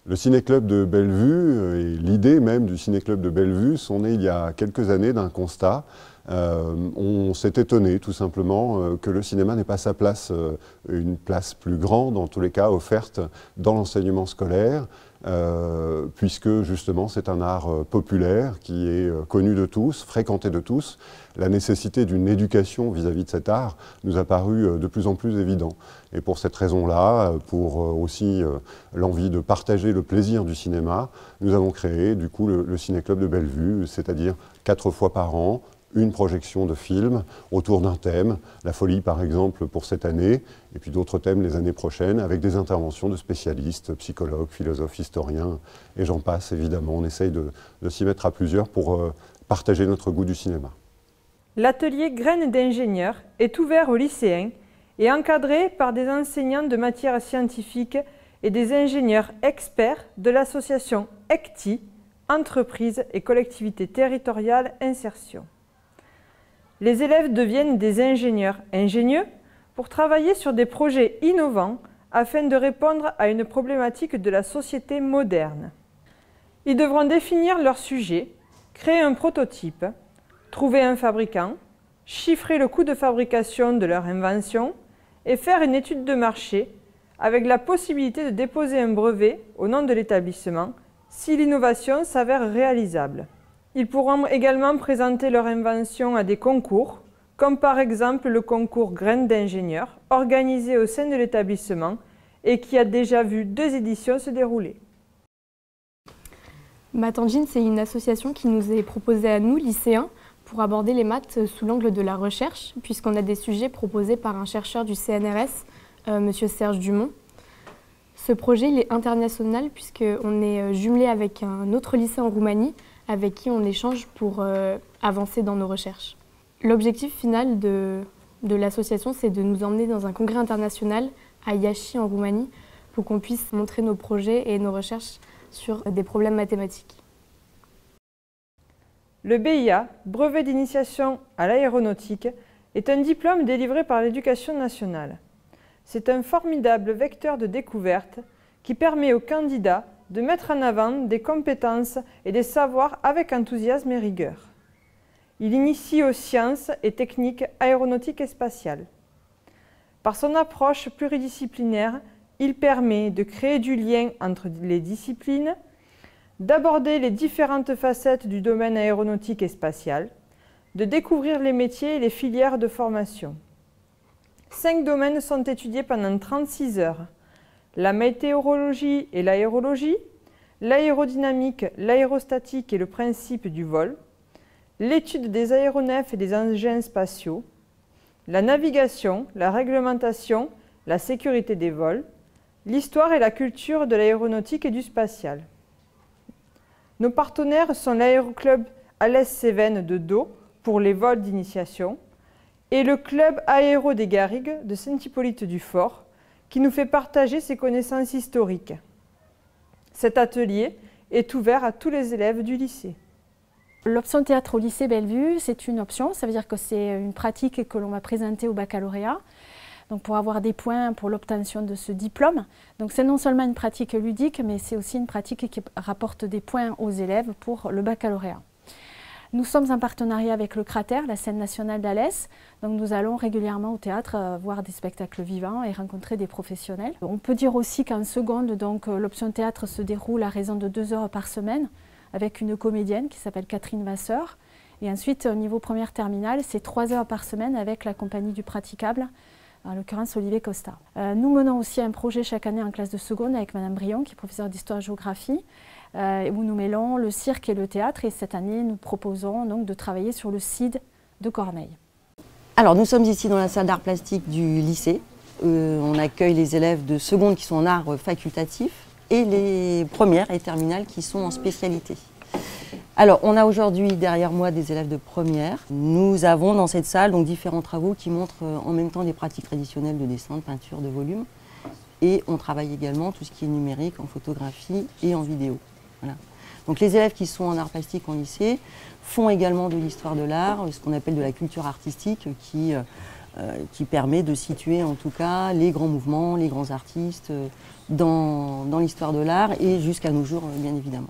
Le Ciné-Club de Bellevue et l'idée même du Ciné-Club de Bellevue sont nées il y a quelques années d'un constat. On s'est étonné tout simplement que le cinéma n'ait pas sa place, une place plus grande en tous les cas offerte dans l'enseignement scolaire, puisque justement c'est un art populaire qui est connu de tous, fréquenté de tous. La nécessité d'une éducation vis-à-vis de cet art nous a paru de plus en plus évident. Et pour cette raison-là, pour aussi l'envie de partager le plaisir du cinéma, nous avons créé du coup le Ciné-Club de Bellevue, c'est-à-dire 4 fois par an, une projection de films autour d'un thème, la folie par exemple pour cette année, et puis d'autres thèmes les années prochaines, avec des interventions de spécialistes, psychologues, philosophes, historiens, et j'en passe évidemment. On essaye de s'y mettre à plusieurs pour partager notre goût du cinéma. L'atelier Graines d'ingénieurs est ouvert aux lycéens et encadré par des enseignants de matières scientifiques et des ingénieurs experts de l'association ECTI, Entreprises et Collectivités Territoriales Insertion. Les élèves deviennent des ingénieurs ingénieux pour travailler sur des projets innovants afin de répondre à une problématique de la société moderne. Ils devront définir leur sujet, créer un prototype, trouver un fabricant, chiffrer le coût de fabrication de leur invention et faire une étude de marché avec la possibilité de déposer un brevet au nom de l'établissement si l'innovation s'avère réalisable. Ils pourront également présenter leur invention à des concours, comme par exemple le concours Graines d'ingénieurs, organisé au sein de l'établissement et qui a déjà vu 2 éditions se dérouler. Mathengine, c'est une association qui nous est proposée à nous, lycéens, pour aborder les maths sous l'angle de la recherche, puisqu'on a des sujets proposés par un chercheur du CNRS, M. Serge Dumont. Ce projet il est international puisqu'on est jumelé avec un autre lycée en Roumanie avec qui on échange pour avancer dans nos recherches. L'objectif final de l'association, c'est de nous emmener dans un congrès international à Iași en Roumanie pour qu'on puisse montrer nos projets et nos recherches sur des problèmes mathématiques. Le BIA, brevet d'initiation à l'aéronautique, est un diplôme délivré par l'Éducation nationale. C'est un formidable vecteur de découverte qui permet aux candidats de mettre en avant des compétences et des savoirs avec enthousiasme et rigueur. Il initie aux sciences et techniques aéronautiques et spatiales. Par son approche pluridisciplinaire, il permet de créer du lien entre les disciplines, d'aborder les différentes facettes du domaine aéronautique et spatial, de découvrir les métiers et les filières de formation. 5 domaines sont étudiés pendant 36 heures. La météorologie et l'aérologie, l'aérodynamique, l'aérostatique et le principe du vol, l'étude des aéronefs et des engins spatiaux, la navigation, la réglementation, la sécurité des vols, l'histoire et la culture de l'aéronautique et du spatial. Nos partenaires sont l'aéroclub Alès-Cévennes de Do pour les vols d'initiation et le club aéro des Garrigues de Saint-Hippolyte-du-Fort qui nous fait partager ses connaissances historiques. Cet atelier est ouvert à tous les élèves du lycée. L'option théâtre au lycée Bellevue, c'est une option, ça veut dire que c'est une pratique que l'on va présenter au baccalauréat. Donc pour avoir des points pour l'obtention de ce diplôme. Donc c'est non seulement une pratique ludique, mais c'est aussi une pratique qui rapporte des points aux élèves pour le baccalauréat. Nous sommes en partenariat avec le Cratère, la scène nationale d'Alès. Donc nous allons régulièrement au théâtre voir des spectacles vivants et rencontrer des professionnels. On peut dire aussi qu'en seconde, l'option théâtre se déroule à raison de 2 heures par semaine avec une comédienne qui s'appelle Catherine Vasseur. Et ensuite, au niveau première terminale, c'est 3 heures par semaine avec la compagnie du praticable, en l'occurrence Olivier Costa. Nous menons aussi un projet chaque année en classe de seconde avec Madame Brion, qui est professeure d'histoire-géographie, où nous mêlons le cirque et le théâtre. Et cette année, nous proposons donc de travailler sur le CID de Corneille. Alors, nous sommes ici dans la salle d'art plastique du lycée. On accueille les élèves de seconde qui sont en art facultatif et les premières et terminales qui sont en spécialité. Alors, on a aujourd'hui derrière moi des élèves de première. Nous avons dans cette salle donc, différents travaux qui montrent en même temps des pratiques traditionnelles de dessin, de peinture, de volume. Et on travaille également tout ce qui est numérique en photographie et en vidéo. Voilà. Donc les élèves qui sont en art plastique en lycée font également de l'histoire de l'art, ce qu'on appelle de la culture artistique, qui permet de situer en tout cas les grands mouvements, les grands artistes dans l'histoire de l'art et jusqu'à nos jours bien évidemment.